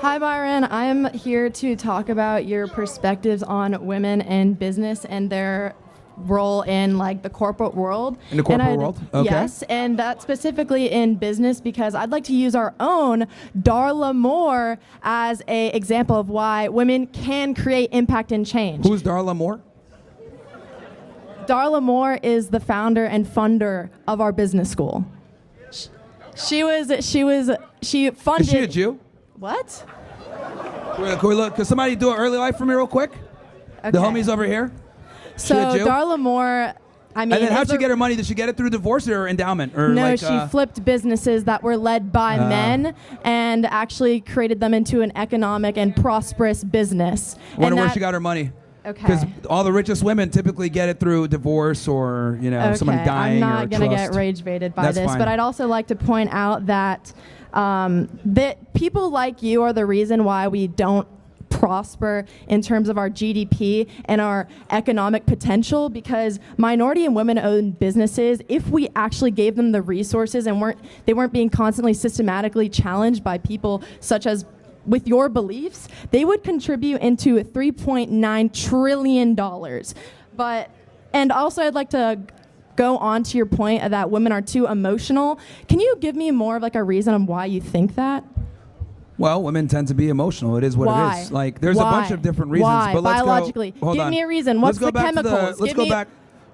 Hi, Myron. I'm here to talk about your perspectives on women in business and their role in like the corporate world. In the corporate world? Okay. Yes, and that specifically in business because I'd like to use our own Darla Moore as a example of why women can create impact and change. Who's Darla Moore? Darla Moore is the founder and funder of our business school. She funded. Is she a Jew? What? Can we look? Could somebody do an early life for me real quick? Okay. The homie's over here. So Darla Moore, I mean, and then how'd she get her money? Did she get it through divorce or endowment? Or no, like, she flipped businesses that were led by men and actually created them into an economic and prosperous business. Wonder where she got her money. Okay. Because all the richest women typically get it through divorce or someone dying or I'm not going to trust. get rage baited by That's this, fine. but I'd also like to point out that that people like you are the reason why we don't prosper in terms of our GDP and our economic potential, because minority and women-owned businesses, if we actually gave them the resources and they weren't being constantly systematically challenged by people such as with your beliefs, they would contribute into $3.9 trillion. And also I'd like to go on to your point that women are too emotional. Can you give me more of like a reason on why you think that? Well, women tend to be emotional. It is what it is. Like, there's a bunch of different reasons. Why? But let's Biologically. Give me a reason. What's the chemicals? Let's go back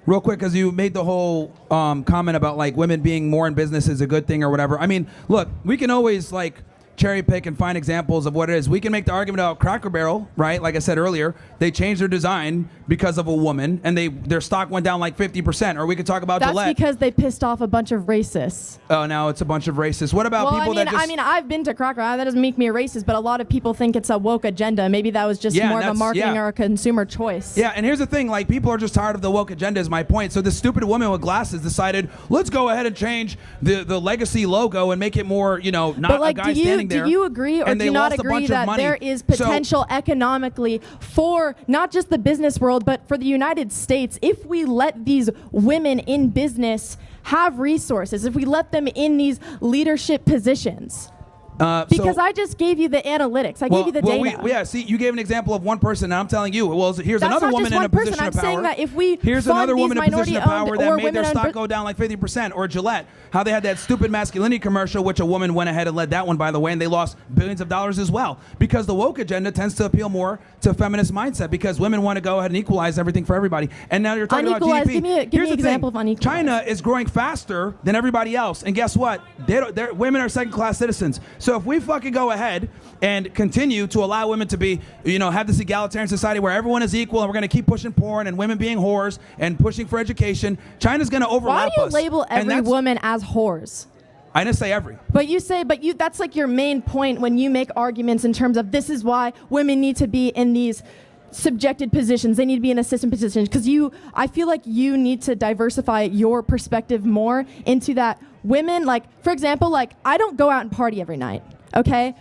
real quick, because you made the whole comment about like women being more in business is a good thing or whatever. I mean, look, we can always like cherry pick and find examples of what it is. We can make the argument about Cracker Barrel, right? Like I said earlier, they changed their design because of a woman, and their stock went down like 50%. Or we could talk about Gillette. That's because they pissed off a bunch of racists. Oh, now it's a bunch of racists. What about people that just... I mean, I've been to Cracker Barrel. That doesn't make me a racist, but a lot of people think it's a woke agenda. Maybe that was just more of a marketing or a consumer choice. Yeah, and here's the thing. Like, people are just tired of the woke agenda is my point. So this stupid woman with glasses decided, let's go ahead and change the legacy logo and make it more, not but like, a guy standing there. Do you agree or do you not agree that there is potential economically for not just the business world, but for the United States, if we let these women in business have resources, if we let them in these leadership positions? Because I just gave you the analytics. I gave you the data. See, you gave an example of one person, and I'm telling you, well, here's another woman in a position of power. I'm saying that if we here's fund another woman these in a position of power that made their stock minority-owned go down like 50%. Or Gillette, how they had that stupid masculinity commercial, which a woman went ahead and led that one, by the way, and they lost billions of dollars as well. Because the woke agenda tends to appeal more to feminist mindset, because women want to go ahead and equalize everything for everybody. And now you're talking about GDP. Give me an example of unequalized. China is growing faster than everybody else, and guess what? Women are second-class citizens. So if we fucking go ahead and continue to allow women to be, have this egalitarian society where everyone is equal, and we're going to keep pushing porn and women being whores and pushing for education, China's going to overlap us. Why do you label every woman as whores? I didn't say every. That's like your main point when you make arguments in terms of this is why women need to be in these subjected positions. They need to be in assistant positions, because I feel like you need to diversify your perspective more into that women, like, for example, like, I don't go out and party every night, okay?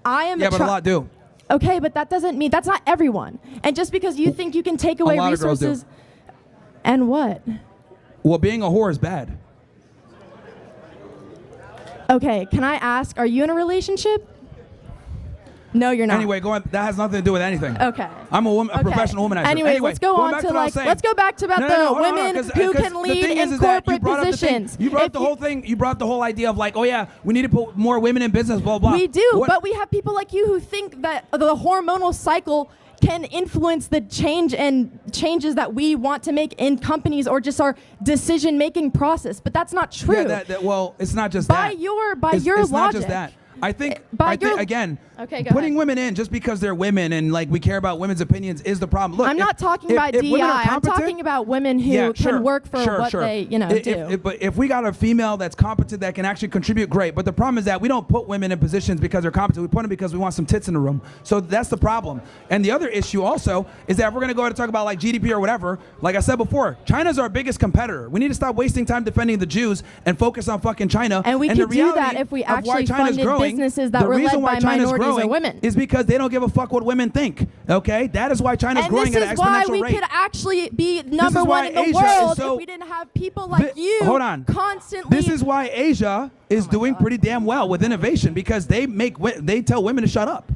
But a lot do. Okay, but that doesn't mean, that's not everyone. And just because you think you can take away resources, and what? Well, being a whore is bad. Okay, can I ask, are you in a relationship? No, you're not. Anyway, that has nothing to do with anything. Okay. I'm a professional womanizer. Anyway, let's go on to let's go back to the women who can lead in corporate positions. You brought the whole thing. You brought the whole idea of like, oh yeah, we need to put more women in business. Blah blah. We do, but we have people like you who think that the hormonal cycle can influence the changes that we want to make in companies or just our decision-making process. But that's not true. Yeah, well, it's not just by that. your it's logic. Not just that. I think again, putting women in just because they're women and like we care about women's opinions is the problem. Look, I'm not talking about DEI. I'm talking about women who can work for what they do. But if we got a female that's competent that can actually contribute, great. But the problem is that we don't put women in positions because they're competent. We put them because we want some tits in the room. So that's the problem. And the other issue also is that if we're going to go ahead and talk about like GDP or whatever, like I said before, China's our biggest competitor. We need to stop wasting time defending the Jews and focus on fucking China. And we could do that if we actually funded businesses that were led by minorities or women. Is because they don't give a fuck what women think. Okay, that is why China's growing at an exponential rate. And this is why we could actually be number one in the world if we didn't have people like you constantly. This is why Asia is doing pretty damn well with innovation, because they tell women to shut up.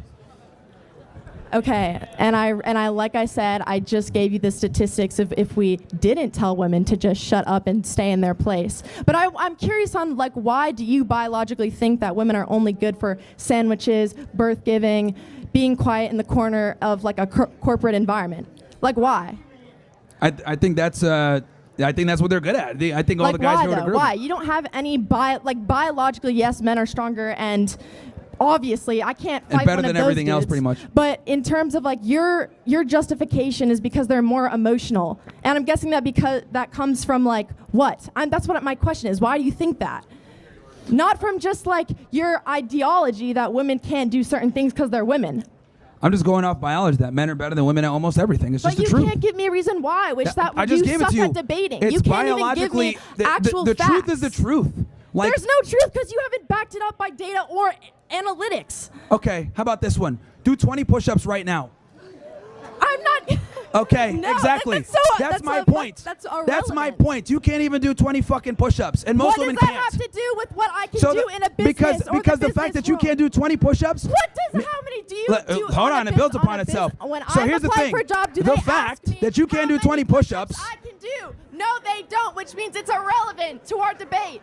Okay, and I like I said, I just gave you the statistics of if we didn't tell women to just shut up and stay in their place. But I'm curious on like why do you biologically think that women are only good for sandwiches, birth giving, being quiet in the corner of like a corporate environment? Like why? I think that's what they're good at. I think all like the guys why know though? the group. Why? You don't have any biologically, yes, men are stronger and obviously I can't fight and better one than of those everything else dudes, pretty much. But in terms of like your justification is because they're more emotional. And I'm guessing that because that comes from like what? That's what my question is. Why do you think that? Not from just like your ideology that women can't do certain things because they're women. I'm just going off biology that men are better than women at almost everything. It's just the truth. But you can't give me a reason why, which I just gave it to you. At debating. It's you can't even give biologically me actual the facts. truth is the truth. Like, there's no truth because you haven't backed it up by data or analytics. Okay, how about this one? Do 20 push-ups right now. I'm not. Okay, No, exactly. That's my point. That's irrelevant. That's my point. You can't even do 20 fucking push-ups, and most women can't. What does that have to do with what I can do in a business because the fact that you can't do 20 push-ups. What does how many do you do? Hold on, it builds upon itself. So here's the thing. For a job, do the they fact ask me that you can't do how 20 many push-ups. I can do. No, they don't, which means it's irrelevant to our debate.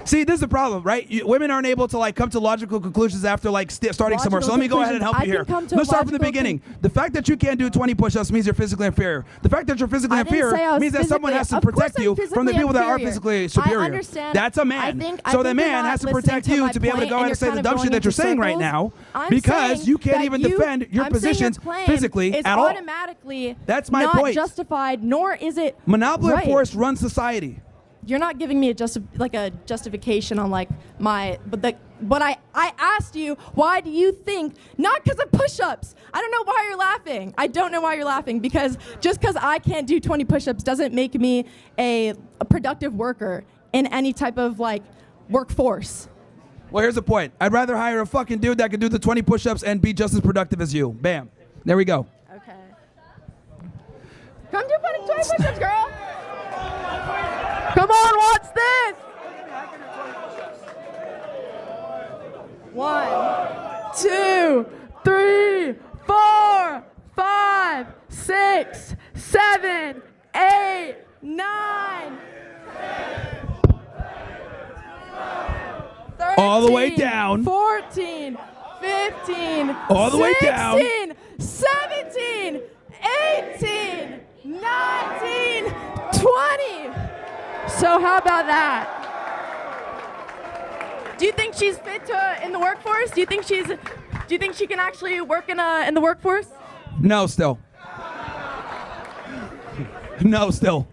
See, this is the problem, right? Women aren't able to like come to logical conclusions after like starting somewhere. So let me go ahead and help you here. Let's start from the beginning. The fact that you can't do 20 push-ups means you're physically inferior. The fact that you're physically inferior means that someone has to protect you from the people that are physically superior. I understand. That's a man. So the man has to protect you to be able to go ahead and say the dumb shit that you're saying right now because you can't even defend your positions physically at all. That's my point. Not justified, nor is it Monopoly right. of force runs society. You're not giving me a justification on like but I asked you, why do you think, not because of push-ups. I don't know why you're laughing. I don't know why you're laughing because just because I can't do 20 push-ups doesn't make me a productive worker in any type of like workforce. Well, here's the point. I'd rather hire a fucking dude that can do the 20 push-ups and be just as productive as you. Bam. There we go. Okay. Come do 20 push-ups, girl. Come on, what's this? 1, 2, 3, 4, 5, 6, 7, 8, 9. 13, all the way down. 14, 15, all the 16, way down. 17, 18, 19, 20. So how about that? Do you think she's fit in the workforce? Do you think she can actually work in the workforce? No, still. No, still.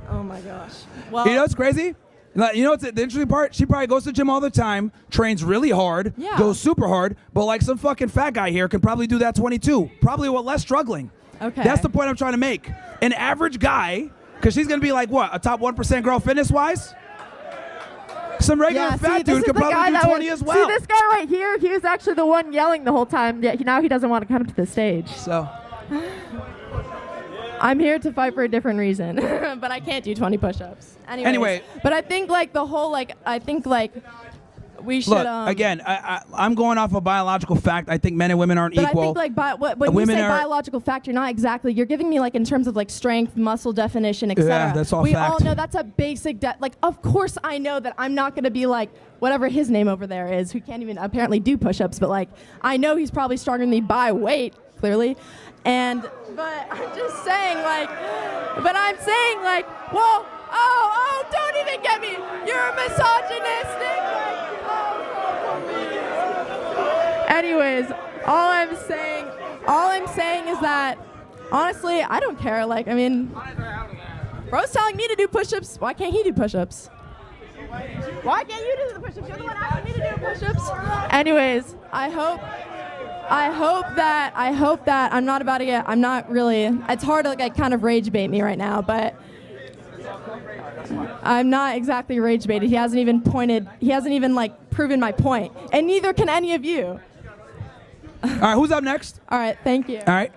Oh my gosh. Well, you know what's crazy? Like, you know what's the interesting part? She probably goes to the gym all the time, trains really hard, goes super hard, but like some fucking fat guy here can probably do that 22, probably with less struggling. Okay. That's the point I'm trying to make. An average guy, because she's going to be like, what, a top 1% girl fitness-wise? Some regular fat dude could probably do 20 as well. See this guy right here? He was actually the one yelling the whole time. Yeah, now he doesn't want to come to the stage. So I'm here to fight for a different reason, but I can't do 20 push-ups. Anyway, but I think like the whole we should. Look, again, I'm going off a biological fact. I think men and women aren't equal. But I think like when you say biological fact, you're not exactly. You're giving me like in terms of like strength, muscle definition, etc. Yeah, that's all we fact. all know that's a basic. Like, of course, I know that I'm not going to be like whatever his name over there is, who can't even apparently do push-ups. But like, I know he's probably stronger than me by weight, clearly. But I'm just saying like. But I'm saying like, well, oh, don't even get me. You're misogynistic. Like, anyways, all I'm saying is that honestly, I don't care. Like, I mean, bro's telling me to do push-ups. Why can't he do push-ups? Why can't you do the push-ups? You're the one asking me to do push-ups. Anyways, I hope that I'm not about to get. I'm not really. It's hard to like kind of rage bait me right now, but. I'm not exactly rage baited. He hasn't even like proven my point. And neither can any of you. All right, who's up next? All right, thank you. All right.